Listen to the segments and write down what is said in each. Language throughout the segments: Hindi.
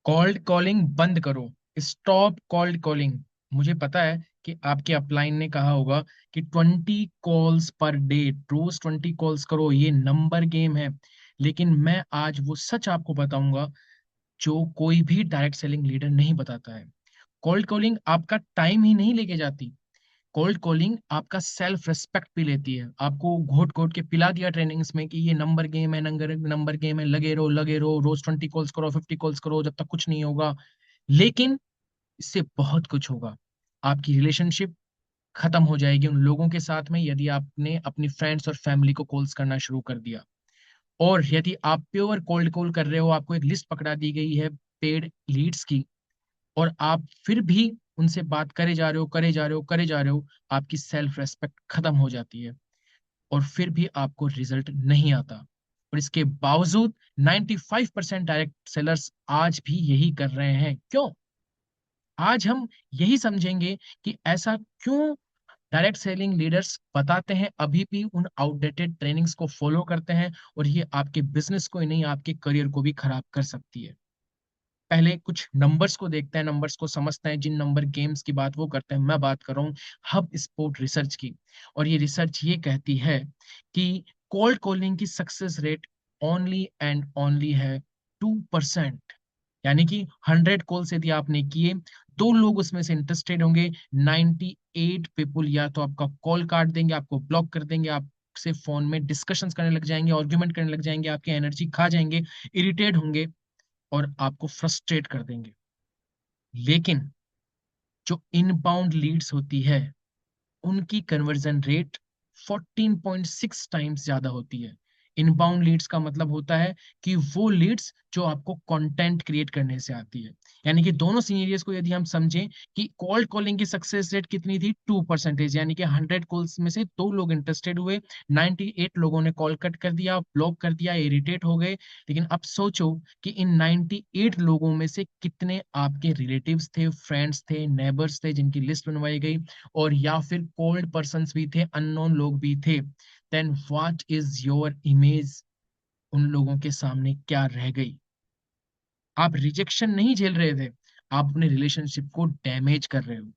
कॉल्ड कॉलिंग बंद करो। Stop called calling. मुझे पता है कि आपके अपलाइन ने कहा होगा कि 20 कॉल्स पर डे, रोज 20 कॉल्स करो, ये नंबर गेम है। लेकिन मैं आज वो सच आपको बताऊंगा जो कोई भी डायरेक्ट सेलिंग लीडर नहीं बताता है। कोल्ड कॉलिंग आपका टाइम ही नहीं लेके जाती। कोल्ड कॉलिंग आपका सेल्फ रेस्पेक्ट भी लेती है। आपको घोट घोट के पिला दिया ट्रेनिंग्स में कि ये नंबर गेम है, नंबर नंबर गेम है, लगे रहो, रोज 20 कॉल्स करो, 50 कॉल्स करो, जब तक कुछ नहीं होगा। लेकिन इससे बहुत कुछ होगा। आपकी रिलेशनशिप खत्म हो जाएगी उन लोगों के साथ में यदि आपने अपनी फ्रेंड्स और फैमिली को कॉल्स करना शुरू कर दिया। और यदि आप प्योर कोल्ड कॉल कर रहे हो, आपको एक लिस्ट पकड़ा दी गई है पेड लीड्स की, और आप फिर भी उनसे बात करे जा रहे हो, करे जा रहे हो, करे जा रहे हो, आपकी सेल्फ रेस्पेक्ट खत्म हो जाती है। और फिर भी आपको रिजल्ट नहीं आता। और इसके बावजूद 95% डायरेक्ट सेलर्स आज भी यही कर रहे हैं। क्यों? आज हम यही समझेंगे कि ऐसा क्यों डायरेक्ट सेलिंग लीडर्स बताते हैं अभी भी उन आउटडेटेड ट्रेनिंग्स को फॉलो करते हैं, और ये आपके बिजनेस को ही नहीं, आपके करियर को भी खराब कर सकती है। पहले कुछ नंबर्स को देखते हैं, नंबर्स को समझते हैं। जिन नंबर गेम्स की बात वो करते हैं, मैं बात कर रहा हूँ हब स्पोर्ट रिसर्च की। और ये रिसर्च ये कहती है कि कोल्ड कॉलिंग की success rate only and only है 2%। यानी कि 100 कॉल्स यदि आपने किए, 2 लोग उसमें से इंटरेस्टेड होंगे, 98 पीपुल या तो आपका कॉल काट देंगे, आपको ब्लॉक कर देंगे, आपसे फोन में डिस्कशंस करने लग जाएंगे, आर्ग्यूमेंट करने लग जाएंगे, आपकी एनर्जी खा जाएंगे, इरिटेट होंगे और आपको फ्रस्ट्रेट कर देंगे। लेकिन जो इनबाउंड लीड्स होती है, उनकी कन्वर्जन रेट 14.6 टाइम्स ज्यादा होती है। इनबाउंड लीड्स का मतलब होता है कि वो लीड्स जो आपको कंटेंट क्रिएट करने से आती है। यानी कि दोनों सीनेरियोस को यदि हम समझें कि कोल्ड कॉलिंग की सक्सेस रेट कितनी थी, 2%, यानी कि 100 कॉल्स में से 2 लोग इंटरेस्टेड हुए, 98 लोगों ने कॉल कट कर दिया, ब्लॉक कर दिया, इरिटेट हो गए। लेकिन अब सोचो कि इन 98 लोगों में से कितने आपके रिलेटिव्स थे, फ्रेंड्स थे, नेबर्स थे जिनकी लिस्ट बनवाई गई, और या फिर कोल्ड पर्सन्स भी थे, अननोन लोग भी थे। Then what is your image? उन लोगों के सामने क्या रह गई? आप रिजेक्शन नहीं झेल रहे थे, आप अपने रिलेशनशिप को डैमेज कर रहे हो।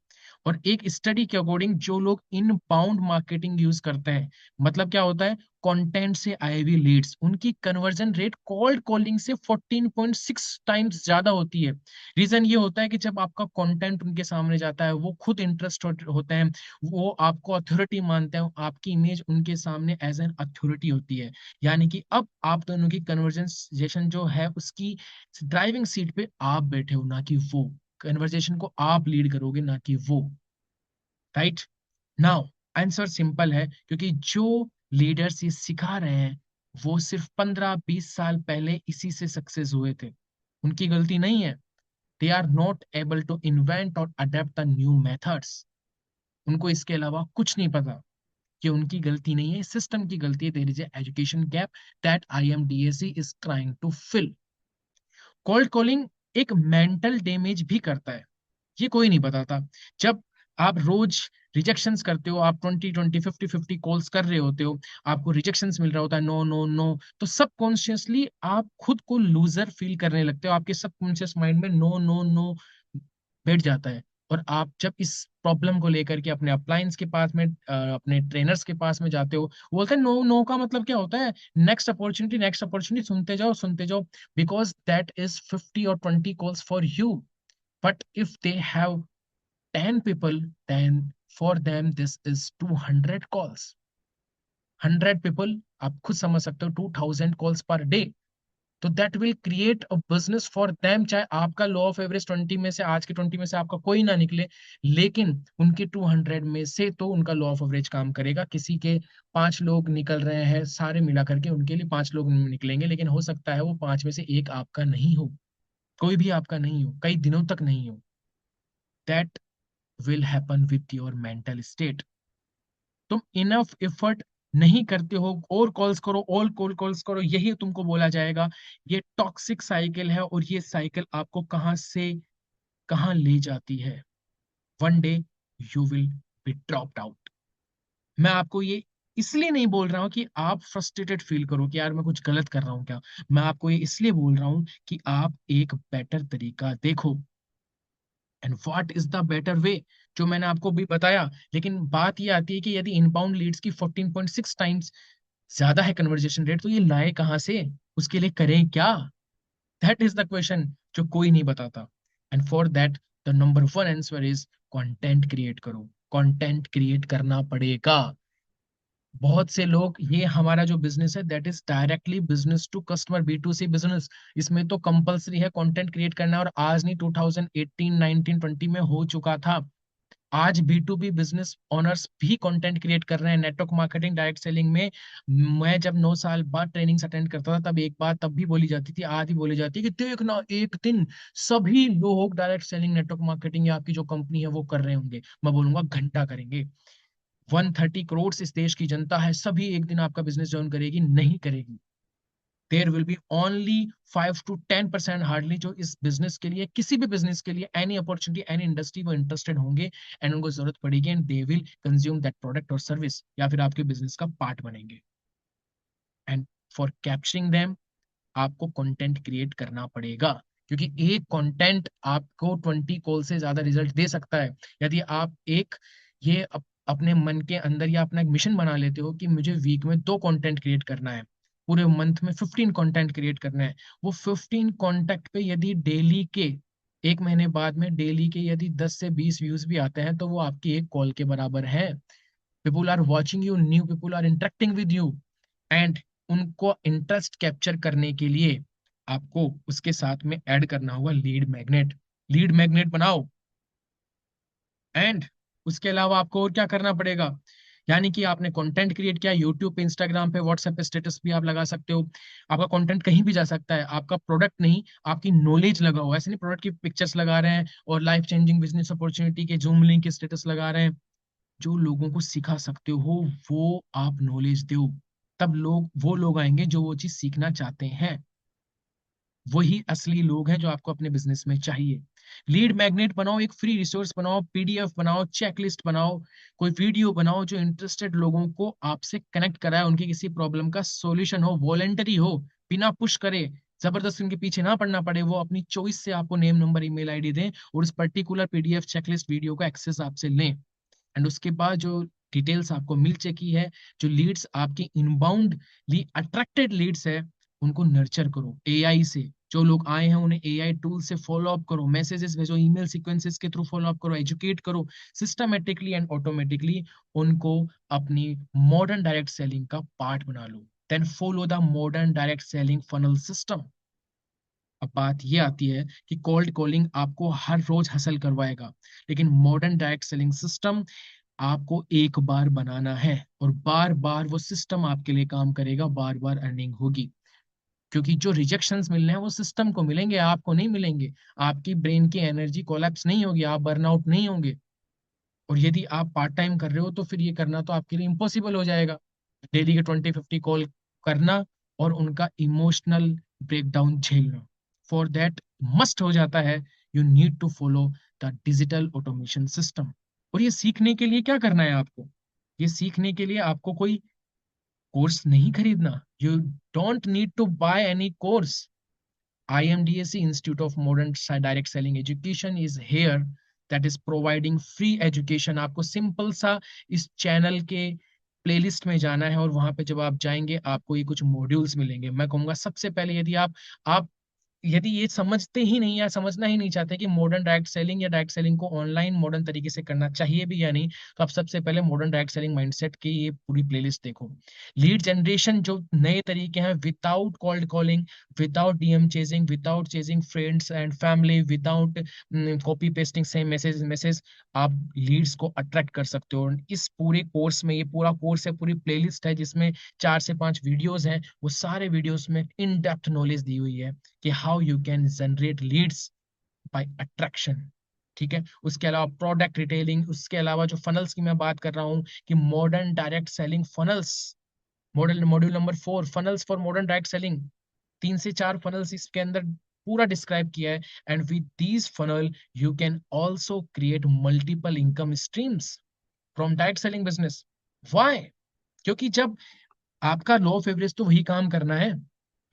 और एक स्टडी के अकॉर्डिंग जो लोग इनबाउंड मार्केटिंग यूज करते हैं, मतलब क्या होता है, कंटेंट से आए हुए लीड्स, उनकी कन्वर्जन रेट कोल्ड कॉलिंग से 14.6 टाइम्स ज्यादा होती है। रीजन ये होता है कि जब आपका कंटेंट उनके सामने जाता है, वो खुद इंटरेस्ट होते हैं, वो आपको अथॉरिटी मानते हैं, आपकी इमेज उनके सामने एज एन अथॉरिटी होती है। यानी कि अब आप दोनों की कन्वर्जेशन जो है, उसकी ड्राइविंग सीट पे आप बैठे हो, ना कि वो। कन्वर्जेशन को आप लीड करोगे, ना कि वो। राइट? नाउ आंसर सिंपल है, क्योंकि जो लीडर्स ये सिखा रहे हैं, वो सिर्फ 15-20 साल पहले इसी से सक्सेस हुए थे। उनकी गलती नहीं है। They are not able to invent और अडेप्ट द न्यू मेथड्स। उनको इसके अलावा कुछ नहीं पता। कि उनकी गलती नहीं है, सिस्टम की गलती है। There is education gap that IMDAC is trying to fill. Cold calling एक मेंटल डैमेज भी करता है, ये कोई नहीं बताता। जब आप रोज रिजेक्शंस करते हो, आप 20-20, 50-50 कॉल्स कर रहे होते हो, आपको रिजेक्शंस मिल रहा होता है, नो नो नो, तो सबकॉन्शियसली आप खुद को लूजर फील करने लगते हो। आपके सबकॉन्शियस माइंड में नो नो नो बैठ जाता है। और आप जब इस प्रॉब्लम को लेकर के अपने अप्लायंस के पास में, अपने ट्रेनर्स के पास में जाते हो, वो बोलते हैं नो नो का मतलब क्या होता है, नेक्स्ट अपॉर्चुनिटी, नेक्स्ट अपॉर्चुनिटी, सुनते जाओ सुनते जाओ, because that is 50 or 20 calls for you. But if they have 10 people, then for them this is 200 calls। 100 people, आप खुद समझ सकते हो, 2000 कॉल्स पर डे। तो that will create a business for them. चाहे आपका लॉ ऑफ एवरेज 20 में से, आज के 20 में से आपका कोई ना निकले, लेकिन उनके 200 में से तो उनका लॉ ऑफ एवरेज काम करेगा। किसी के 5 लोग निकल रहे हैं, सारे मिला करके उनके लिए 5 लोग निकलेंगे, लेकिन हो सकता है वो 5 में से एक आपका नहीं हो, कोई भी आपका नहीं हो, कई दिनों तक नहीं हो। That will happen with your mental state. तुम इनफ एफर्ट नहीं करते हो, और कॉल्स करो, और कॉल्स करो, यही तुमको बोला जाएगा। ये टॉक्सिक साइकिल है, और ये साइकिल आपको कहां से कहां ले जाती है। One day you will be dropped out. मैं आपको ये इसलिए नहीं बोल रहा हूँ कि आप फ्रस्ट्रेटेड फील करो कि यार मैं कुछ गलत कर रहा हूँ क्या। मैं आपको ये इसलिए बोल रहा हूँ कि आप एक बेटर तरीका देखो। And what is the better way, जो मैंने आपको भी बताया। लेकिन बात ये आती है कि यदि इनबाउंड लीड्स की 14.6 टाइम्स ज्यादा है कन्वर्जेशन रेट, तो ये लाए कहाँ से, उसके लिए करें क्या? दैट इज द क्वेश्चन जो कोई नहीं बताता। And for that the number one answer is content create करो। कंटेंट क्रिएट करना पड़ेगा। बहुत से लोग, ये हमारा जो बिजनेस है that is directly business to customer, B2C business. इसमें तो कंपलसरी है कंटेंट क्रिएट करना, और आज नहीं 2018 19 20 में हो चुका था। आज B2B बिजनेस ओनर्स भी कंटेंट क्रिएट कर रहे हैं। नेटवर्क मार्केटिंग डायरेक्ट सेलिंग में मैं जब 9 साल बाद ट्रेनिंग्स अटेंड करता था, तब एक बात तब भी बोली जाती थी, आज भी बोली जाती है कि देखना एक दिन सभी लोग डायरेक्ट सेलिंग नेटवर्क मार्केटिंग या आपकी जो कंपनी है वो कर रहे होंगे। मैं बोलूंगा घंटा करेंगे। 130 करोड़ इस देश की जनता है, सभी एक दिन आपका बिजनेस ज्वाइन करेगी? नहीं करेगी। There will be only 5 to 10% hardly जो इस बिजनेस के लिए, किसी भी बिजनेस के लिए, एनी अपॉर्चुनिटी एनी इंडस्ट्री, वो इंटरेस्टेड होंगे एंड उनको जरूरत पड़ेगी, and they will consume that product और सर्विस, या फिर आपके बिजनेस का पार्ट बनेंगे। एंड फॉर कैप्चरिंग देम आपको कंटेंट क्रिएट करना पड़ेगा। क्योंकि एक कंटेंट आपको 20 कॉल से ज्यादा रिजल्ट दे सकता है। यदि आप एक ये अपने मन के अंदर या अपना एक मिशन बना लेते हो कि मुझे वीक में 2 कंटेंट क्रिएट करना है, पूरे मंथ में 15 कंटेंट क्रिएट करना है, वो 15 कॉन्टेक्ट पे यदि डेली के, एक महीने बाद में डेली के यदि 10 से 20 व्यूज भी आते हैं, तो वो आपकी एक कॉल के बराबर है। People are watching you, new people are interacting with you, and उनको इंटरेस्ट कैप्चर करने के लिए आपको उसके साथ में ऐड करना होगा लीड मैग्नेट। लीड मैग्नेट बनाओ। एंड उसके अलावा आपको और क्या करना पड़ेगा? यानी कि आपने कंटेंट क्रिएट किया, यूट्यूब पे, इंस्टाग्राम पे, व्हाट्सएप पे स्टेटस भी आप लगा सकते हो। आपका कंटेंट कहीं भी जा सकता है, आपका प्रोडक्ट नहीं, आपकी नॉलेज लगा हो। ऐसे नहीं प्रोडक्ट की पिक्चर्स लगा रहे हैं और लाइफ चेंजिंग बिजनेस अपॉर्चुनिटी के जूम लिंक के स्टेटस लगा रहे हैं। जो लोगों को सिखा सकते हो वो आप नॉलेज दो। तब वो लोग आएंगे जो वो चीज सीखना चाहते हैं। वही असली लोग हैं जो आपको अपने बिजनेस में चाहिए। लीड मैग्नेट बनाओ, एक फ्री रिसोर्स बनाओ, PDF बनाओ, चेकलिस्ट बनाओ, कोई वीडियो बनाओ जो इंटरेस्टेड लोगों को आपसे कनेक्ट कराए, उनकी किसी प्रॉब्लम का सॉल्यूशन हो, वॉलेंटरी हो, बिना पुश करे, जबरदस्ती उनके पीछे ना पड़ना पड़े। वो अपनी चॉइस से आपको नेम, नंबर, ईमेल आईडी दें और उस पर्टिकुलर PDF चेकलिस्ट वीडियो का एक्सेस आपसे लें। एंड उसके बाद जो डिटेल्स आपको मिल चुकी है, जो लीड्स आपकी इनबाउंड अट्रैक्टेड लीड्स है, उनको नर्चर करो AI से। जो लोग आए हैं उन्हें AI टूल से फॉलो अप करो, मैसेजेस भेजो, ईमेल सीक्वेंसेस के थ्रू फॉलो अप करो, एजुकेट करो सिस्टमेटिकली एंड ऑटोमेटिकली। उनको अपनी मॉडर्न डायरेक्ट सेलिंग का पार्ट बना लो। Then follow the modern direct selling funnel system. अब बात ये आती है कि कोल्ड कॉलिंग आपको हर रोज हासिल करवाएगा, लेकिन मॉडर्न डायरेक्ट सेलिंग सिस्टम आपको एक बार बनाना है, और बार बार वो सिस्टम आपके लिए काम करेगा, बार बार अर्निंग होगी। क्योंकि जो रिजेक्शंस मिल रहे हैं वो सिस्टम को मिलेंगे, आपको नहीं मिलेंगे। आपकी ब्रेन की एनर्जी कोलैप्स नहीं होगी, आप बर्नआउट नहीं होंगे। और यदि आप पार्ट टाइम कर रहे हो तो फिर ये करना तो आपके लिए इम्पॉसिबल हो जाएगा। डेली के 20 50 कॉल करना और उनका इमोशनल ब्रेकडाउन झेलना, फॉर दैट मस्ट हो जाता है, you need to follow the digital automation system. और ये सीखने के लिए क्या करना है आपको? ये सीखने के लिए आपको कोई कोर्स नहीं खरीदना। You don't need to buy any course. IMDAC Institute of Modern Direct Selling Education is here, that is providing free education। आपको सिंपल सा इस चैनल के प्लेलिस्ट में जाना है, और वहां पे जब आप जाएंगे आपको ये कुछ मॉड्यूल्स मिलेंगे। मैं कहूंगा सबसे पहले, यदि आप यदि ये समझते ही नहीं या समझना ही नहीं चाहते कि मॉडर्न डायरेक्ट सेलिंग या डायरेक्ट सेलिंग को ऑनलाइन मॉडर्न तरीके से करना चाहिए भी या नहीं, तो आप सबसे पहले मॉडर्न डायरेक्ट सेलिंग माइंडसेट की ये पूरी प्लेलिस्ट देखो। लीड जनरेशन जो नए तरीके हैं, without cold calling, without DM chasing, without chasing friends and family, without copy pasting same message message, आप लीड्स को अट्रैक्ट कर सकते हो। इस पूरे कोर्स में, ये पूरा कोर्स है, पूरी प्लेलिस्ट है जिसमें 4 से 5 वीडियोस हैं। वो सारे वीडियोस में इन डेप्थ नॉलेज दी हुई है कि how you can generate leads by attraction. ठीक है, उसके अलावा प्रोडक्ट रिटेलिंग, उसके अलावा जो फनल्स की मैं बात कर रहा हूँ कि modern direct selling funnels, module number 4, funnels for modern direct selling. 3 से 4 फनल्स इसके अंदर पूरा डिस्क्राइब किया है। And with these funnel you can also create multiple income streams from direct selling business. Why? क्योंकि जब आपका लॉ ऑफ एवरेज तो वही काम करना है।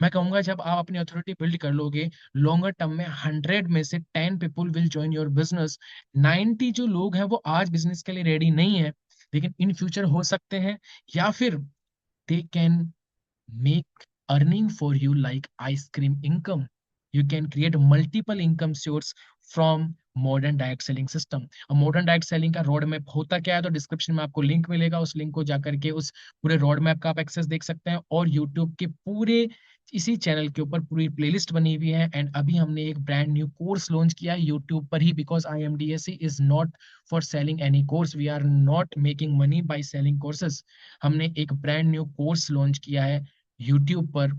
मैं कहूंगा जब आप अपनी अथॉरिटी बिल्ड कर लोगे, लॉन्गर टर्म में 100 में से 10 people will join your business. 90 जो लोग हैं वो आज बिजनेस के लिए रेडी नहीं है, लेकिन इन फ्यूचर हो सकते हैं, या फिर they can make earning for you like ice cream income. You can create multiple income source from modern direct selling system. और मॉडर्न डायरेक्ट सेलिंग का रोड मैप होता क्या है, तो डिस्क्रिप्शन में आपको लिंक मिलेगा, उस लिंक को जाकर के उस पूरे रोड मैप का आप एक्सेस देख सकते हैं। और यूट्यूब के पूरे इसी चैनल के ऊपर पूरी प्लेलिस्ट बनी हुई है। एंड अभी हमने एक ब्रांड न्यू कोर्स लॉन्च किया है यूट्यूब पर ही, because IMDSC is not for selling any course, we are not making money by selling courses. हमने एक ब्रांड न्यू कोर्स लॉन्च किया है यूट्यूब पर,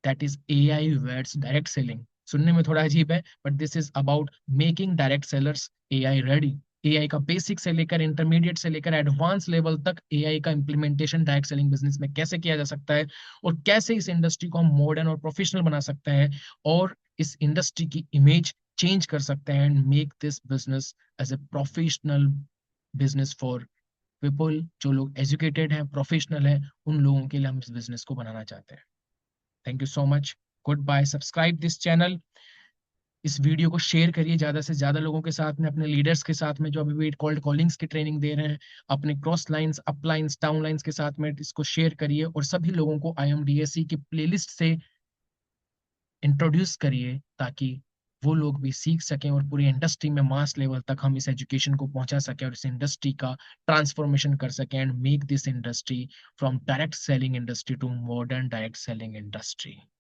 that is AI words direct selling. सुनने में थोड़ा अजीब है, but this is about making direct sellers AI ready. AI का बेसिक से लेकर इंटरमीडिएट से लेकर एडवांस लेवल तक AI का इम्प्लीमेंटेशन डायरेक्ट सेलिंग बिजनेस में कैसे किया जा सकता है, और कैसे इस इंडस्ट्री को हम मॉडर्न और प्रोफेशनल बना सकते हैं, और इस इंडस्ट्री की इमेज चेंज कर सकते हैं, and make this business as a professional business for people. जो लोग एजुकेटेड हैं, प्रोफेशनल हैं, उन लोगों के लिए हम इस बिजनेस को बनाना चाहते हैं। Thank you so much. Goodbye. Subscribe this channel. इस वीडियो को शेयर करिए ज्यादा से ज्यादा लोगों के साथ में, अपने लीडर्स के साथ में जो अभी भी कोल्ड कॉलिंग्स की ट्रेनिंग दे रहे हैं, अपने cross lines, up lines, down lines के साथ में इसको शेयर करिए, और सभी लोगों को IMDSC की प्लेलिस्ट से इंट्रोड्यूस करिए, ताकि वो लोग भी सीख सकें और पूरी इंडस्ट्री में मास लेवल तक हम इस एजुकेशन को पहुंचा सकें, और इस इंडस्ट्री का ट्रांसफॉर्मेशन कर सकें, and make this industry from direct selling industry to modern direct selling industry.